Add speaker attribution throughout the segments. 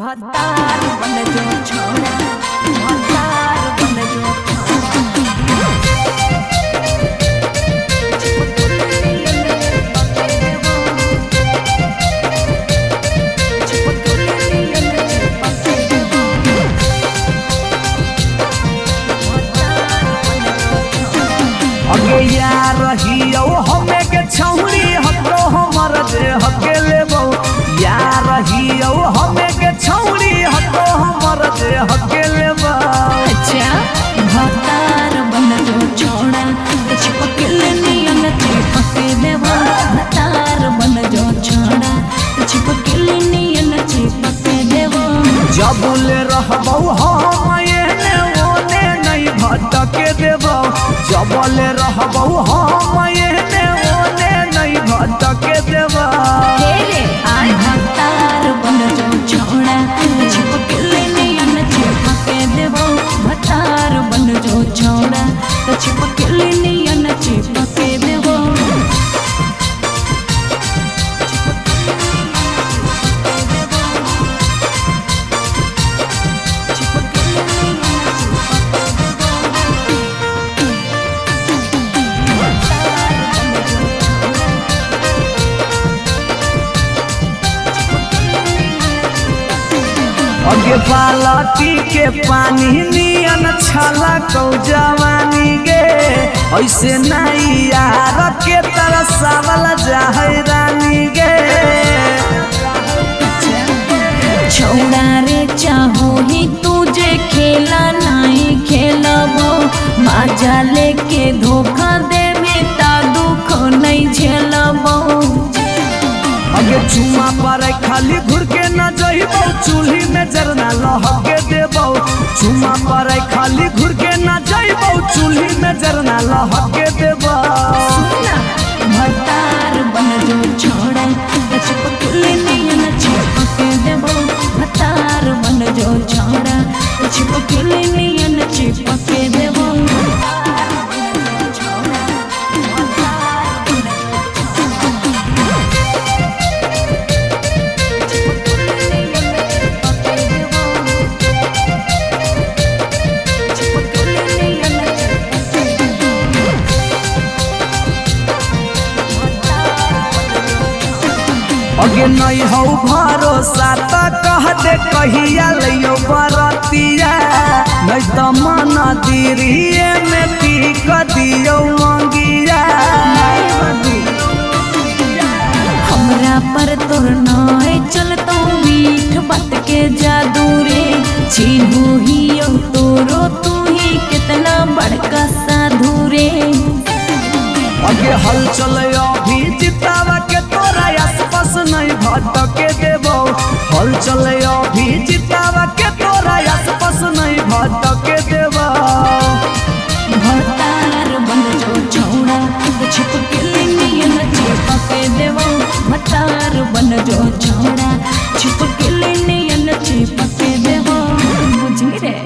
Speaker 1: भतार बन जो छोड़ा, भतार बन जो
Speaker 2: अगे यार रहियो हमें के छौरी हतो हमर दे हके लेबो यार रहियो हमें के छौरी हतो हमर दे हके लेबो।
Speaker 1: अच्छा भतार बन जो छोड़ा, चिपक नियन चिपक देबो। भतार बन जो छोड़ा, चिपक नियन चिपक देबो।
Speaker 2: जबले रहबो हम एने ओने नहीं भटके देबो। जबले रहबो हम एने ओने नहीं भटके देबो।
Speaker 1: भतार बन जो छोड़ा, चिपक नियन चिपक देबो। भतार बन जो छोड़ा, चिपक नियन चिपक देबो।
Speaker 2: अगे बालटी के पानी नियन छला कौ जवानी गे ऐसे नहीं यार के तरसावल जाहै रानी गे।
Speaker 1: छोड़ा रे चाहो ही तुझे खेला नहीं खेलबो। माजा लेके धोखा दे बेटा दुख नहीं झेलबो।
Speaker 2: अगे चुमा पर खाली घुर के न जइबो चूल्ही में जरना लहके देबो। चुमा पर खाली घुर के न जइबो चूल्ही में जरना लहके देबो।
Speaker 1: भतार बन जो छोड़ा, चिपक नियन चिपक देबो। भतार बन जो छोड़ा, चिपक नियन चिपक देबो।
Speaker 2: अगे नहीं हो भरोसा तो कह दे कहिया लियो बरतिया नहीं तो मन दिरिए में पीक दियो मंगिया।
Speaker 1: हमरा पर तोर नाय चलतो मीठ बात के जादू रे। चिन्हू ही तोरो तू ही कितना बड़का साधु रे।
Speaker 2: अगे हल चल अभी जितावा के तोरा आसपास नहीं भटके देबो। हल चल अभी जितावा के तोरा आसपास नहीं भटके देबो।
Speaker 1: भतार बन जो छोड़ा, चिपक नियन चिपक देबो। भतार बन जो छोड़ा, चिपक नियन चिपक देबो। बुझी रे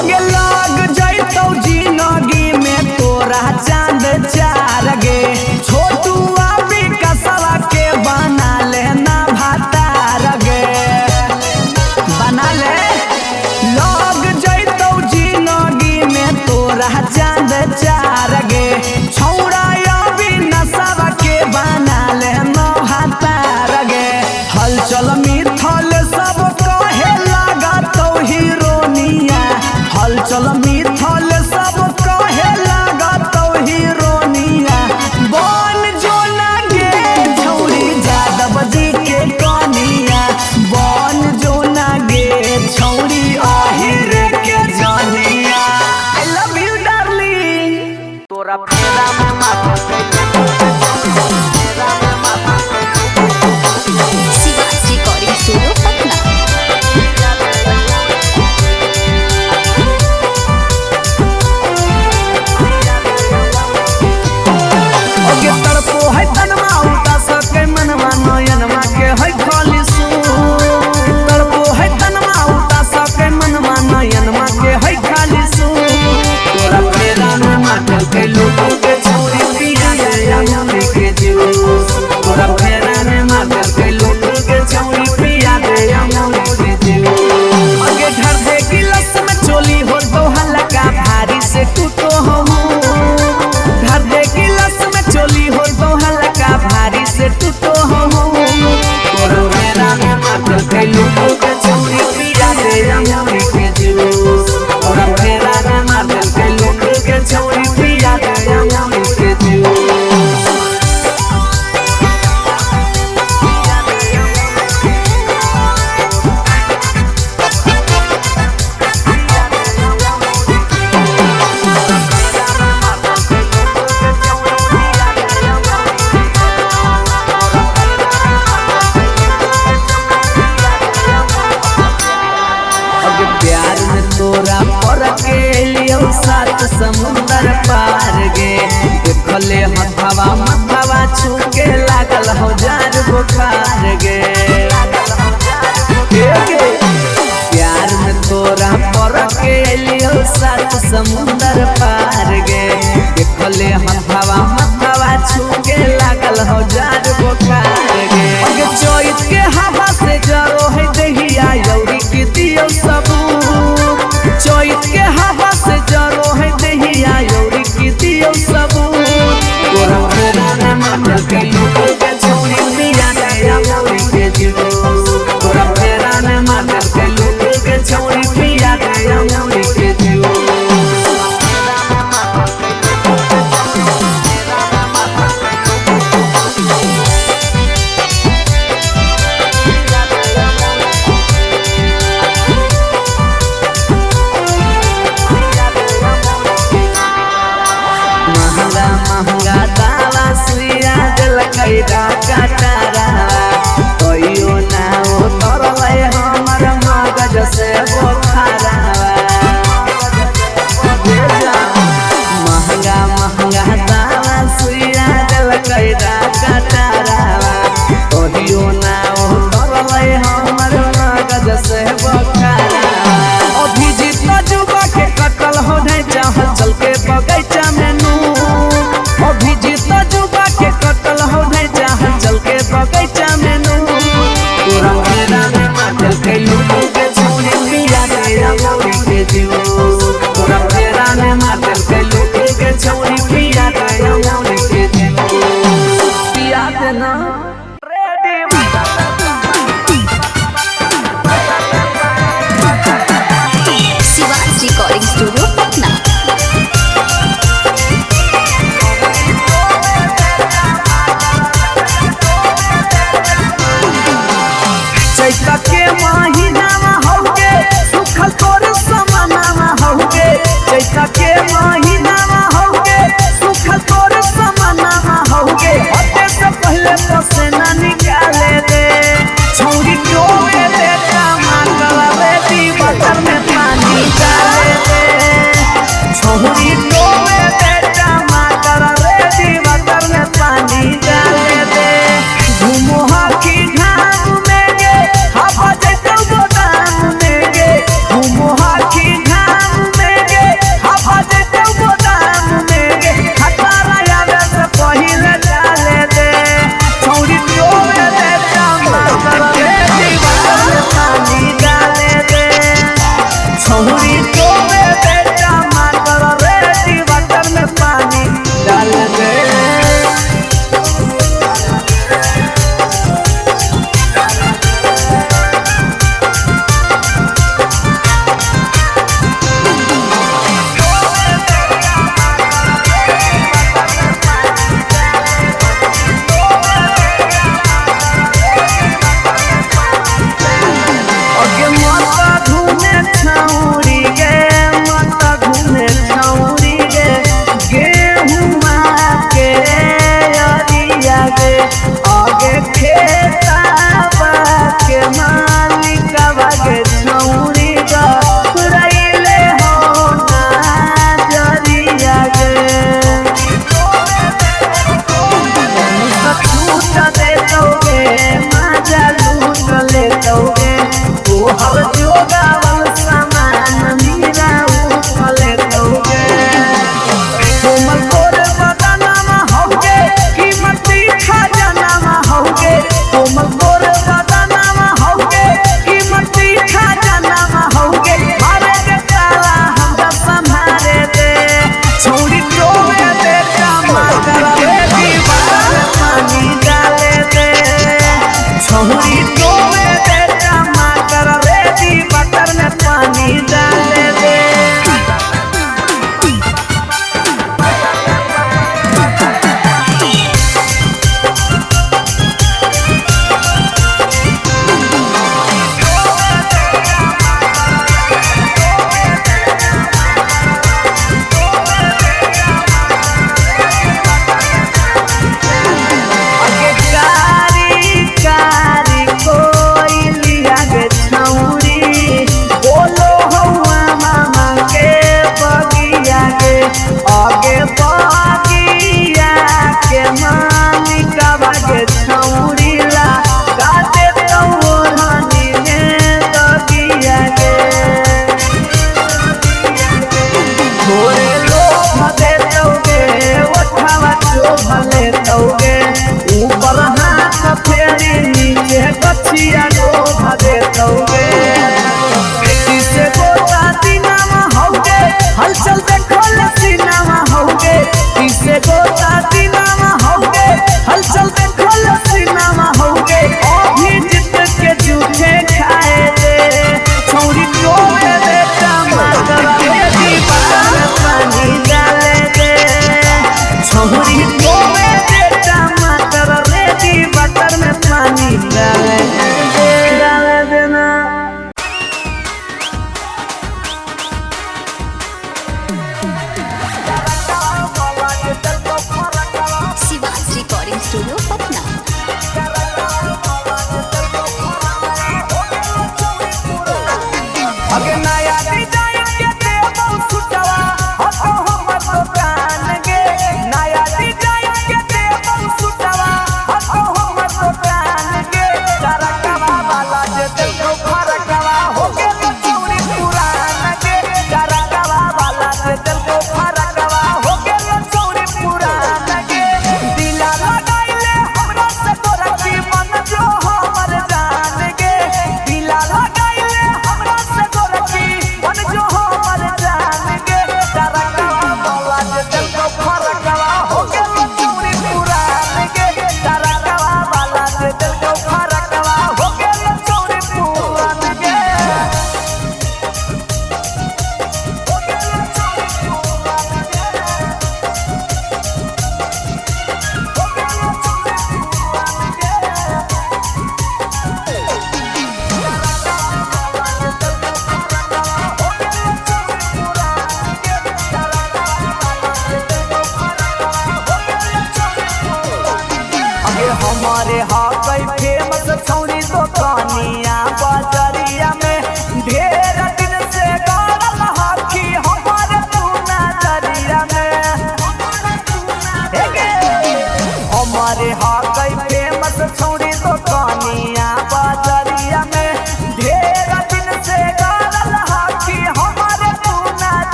Speaker 2: अगे लग जैतौ जिंदगी में तोरा चांद चार गे छोटू अभी कसवा के बना लेना भातार गे बना ले लग जैतौ जिंदगी में तोरा चांद चार गे छौड़ा अभी नसवा के बना लेना भातार गे हलचल मिथल सब कहे लगा तो हीरोनिया हलचल मिथल सब कहे लगा तो हीरोनिया बन जो लगे छौरी जादव जी के कनिया बन जो लगे छौरी आहिर के जानिया आई लव यू डार्लिंग तोरा फेरा में माथा
Speaker 3: शिवाज रिकॉर्डिंग स्टूडियो पटना।
Speaker 2: अगे तरपो है तनमा उता सके मनवा नयनमा के है खाली सू तरपो है तनमा उता सके मनवा नयनमा के है खाली सू तोरा फेरा में माटल के लोगों के छोरी पिया या मुरी के जूस तोरा फेरा में माटल के लोगों के छोरी पिया या मुरी के जूस अगे घर दे गिलास में चोली हो तो हल्का भारी से टूटो हम घर दे गिलास में चोली हो तो हल्का भारी से टूटो हम तोरो मेरा में माटल के लोगों के छोरी पिया दे अमरी के जूस तोरो मेरा में माटल के लोगों के छोरी पिया दे अमरी के जूस अगे प्यार में तोरा पर के लियो सात समुंदर पार गे देखले हथवा मथवा छू के लागल हो जार बुखार गे प्यार में तोरा पर के लियो सात समुंदर पार गे देखले हथवा मथवा छू के लागल हो जार बुखार गे अगे चोइत के हवा से जरो है दहिया यौरी की दियो सबूत चोइत के हवा से जरो है दहिया यौरी की दियो सबूत तोरा फेरा में माटल के लोगों के छोरी पिया दे अमरी के जूस तोरा फेरा में माटल के लोगों के छोरी पिया दे अमरी के जूस महंगा महंगा दावा सुइया दिल कैदा काटारा कहियो ना उतरले हमर मगज से बोखारा महंगा महंगा दावा सुइया दिल कैदा काटारा कहियो ना उतरले हमर मगज से बोखारा अभिजीत जुबा के कटल हो नहीं चाहल चल के बगैचा में अभिजीत जुबा के कटल हो नहीं चाहल चल के बगैचा में तोरा फेरा में माटल के लोगों के छोरी पिया दे अमरी के जूस तोरा फेरा में माटल के लोगों के छोरी पिया दे अमरी के जूस पिया दे ना ready
Speaker 3: Shivaj recording studio Patna.
Speaker 2: चैता के महीनावा हौगे सुखल तोर समानावा हौगे चैता के महीनावा हौगे सुखल तोर समानावा हौगे हटे से पहले तो सेना निकाले दे छौरी डोबे दे टमाटर दी बटर में पानी डाले दे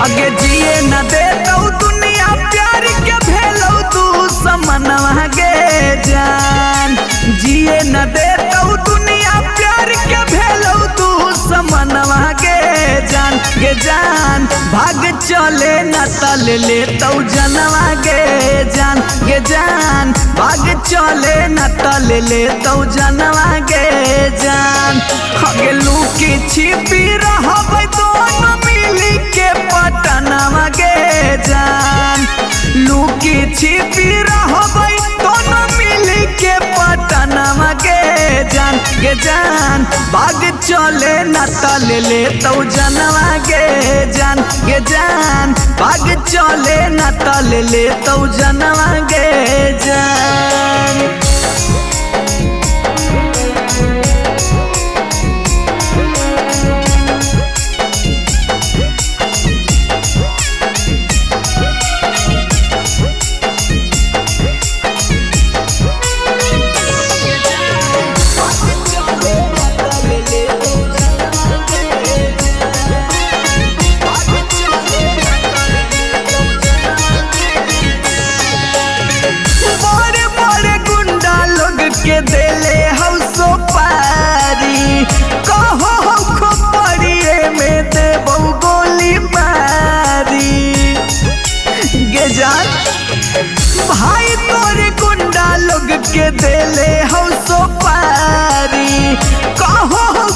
Speaker 2: अगे जिए न दे तो दुनिया प्यार के भेलो तू समनवा गे जान जिए न दे तो दुनिया प्यार के भेलो तू समनवा गे जान भाग चले न तल ले तो जनवा गे जान भाग चले न तल ले तो जनवा गे जान हगे लुकी छिपी रहबै दोनों मिली के पटनवा गे जान लुकी छिपी रहबै दोनों मिली के पटनवा गे जान भाग चले न तल ले तो जनवा गे जान भाग चले न तल ले तो जनवा गे जान के देले हम सो पारी कहो हो पड़िए में देबो गोली मारी गे जान भाई तोरे गुंडा लोग के देले हम सो पारी कहो हो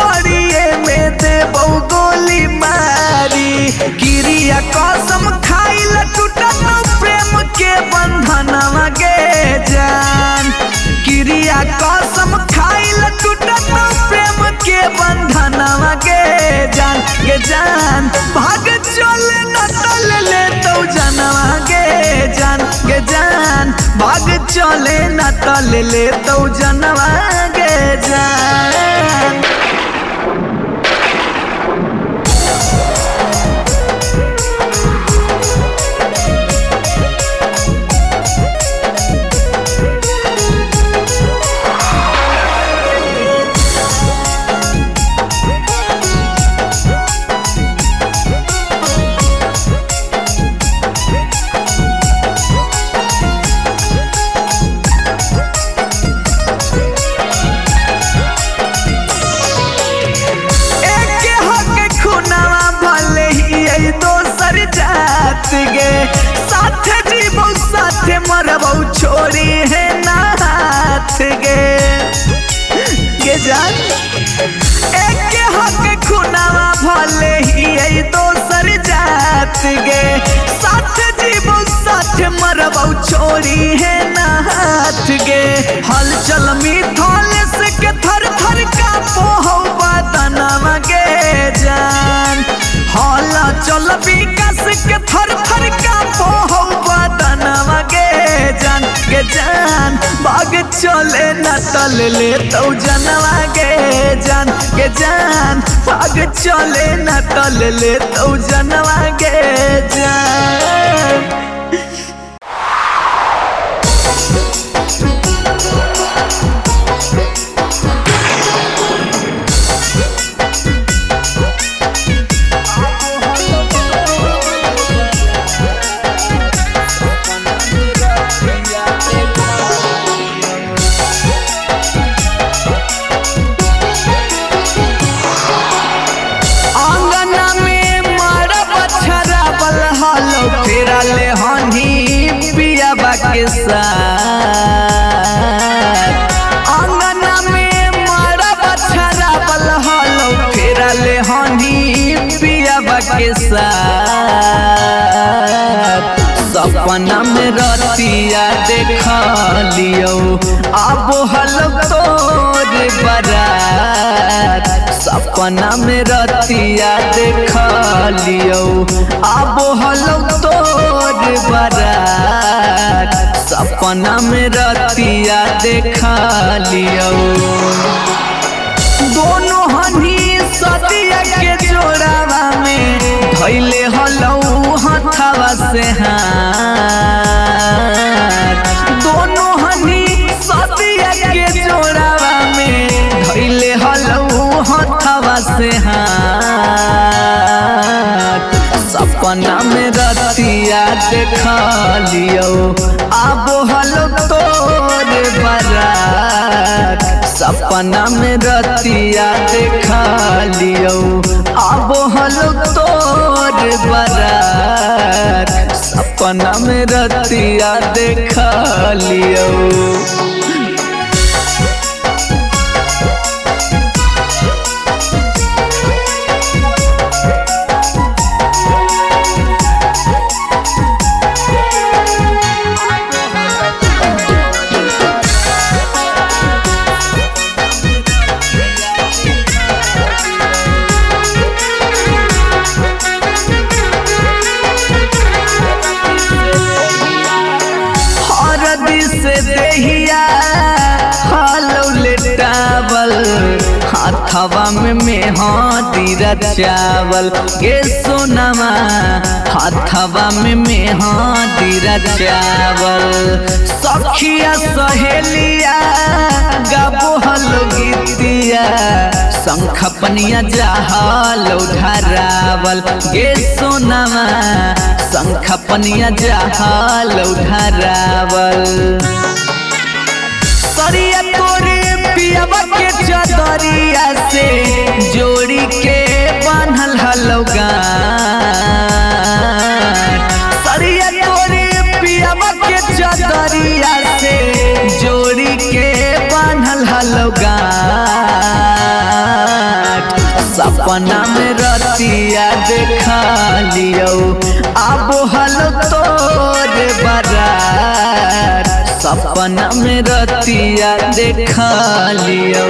Speaker 2: पड़िए में देबो गोली मारी क्रिया कसम खाइल टूटत प्रेम के बंधनवा गे जान क्रिया कसम खाइल टूटत प्रेम के बंधनवा गे जान भाग चले न तल ले तो जनवा गे जान भाग चले न तल ले तो जनवा गे जान गे साथ जीवो साथ मरबो छोड़ी है ना हाथ गे जान एक हक खुनावा भले ही दोसर जात गे साथ जीवो साथ मरबो छोड़ी है ना हाथ गे हलचल मिथल से के थर थर का पोहो बदनवा गे जान हला चल विकास के थर थर का पोहो बदनवा गे जान भाग चले न तल ले तो जनवा गे जान भाग चले न तल ले तो जनवा गे जान ले हनी पियाबा के साथ अंगना में मारा बछरा बल हलो फेरा ले हनी पियाबा के साथ सपना में रतिया देख लियो अब हलो तोर बारात सपना में रतिया देख लियो अब हलो तोर बारात सपना में रतिया देख लियो दोनों हनी सदिया के जोड़ावा में धैले हलो हथवा से हाथ दोनों हनी सदिया के जोड़ावा में धैले हलो हथवा से हाथ सपना में रतिया देखा लियो आबो हलो तोरे बारात। सपना में रतिया देखा लियो आबो हलो तोरे बारात। सपना में रतिया देखा लियो। से देहिया हालो लेटावल हाथवा में मेहंदी रचावल गे सोनमा हाथवा में मेहंदी रचावल। सखिया सहेलिया गाबो हलो गीतिया शंख पनिया जहालो धरावल गे सोनमा शंख पनिया जहालो धरावल। सरिया तोरे पियावा के चदरिया से जोड़ी के बांधल हलो गान। सरिया तोरे पियावा के चदरिया से जोड़ी के बांधल हलो गान। सपना में रतिया देखा लियो आबो हलो तोरे बारात। सपना में रतिया देखा लियो।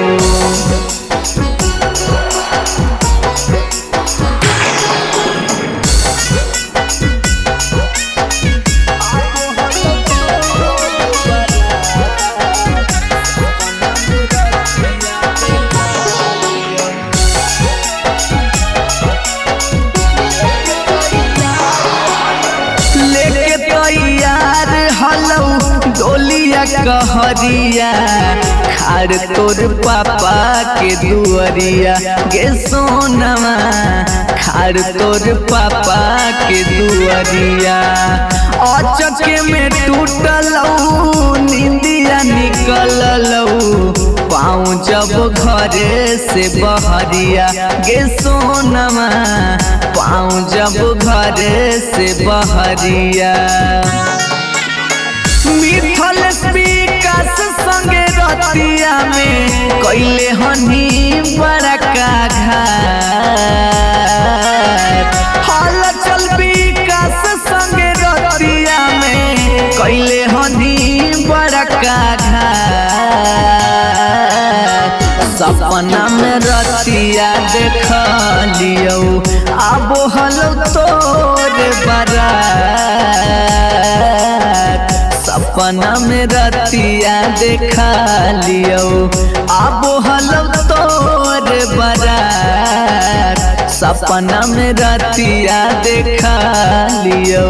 Speaker 2: डोलिया कहरिया खाड़ तोर पापा के दुअरिया गे सोनमा खाड़ तोर पापा के दुअरिया। अचके में टूटलौ निंदिया निकललौ पाँव जब घरे से बहरिया गे सोनमा पाँव जब घरे से बहरिया। मिथल विकास संगे रतिया में कैले हनी बड़ा का घाट। हल चल विकास संगे रतिया में कैले हनी बड़ा का घाट। सपना में रतिया देखा लियो आबो हलो तोरे बारात। सपना में रतिया देखा लियो आबो हलो तोरे बारात। सपना में रतिया देखा लियो।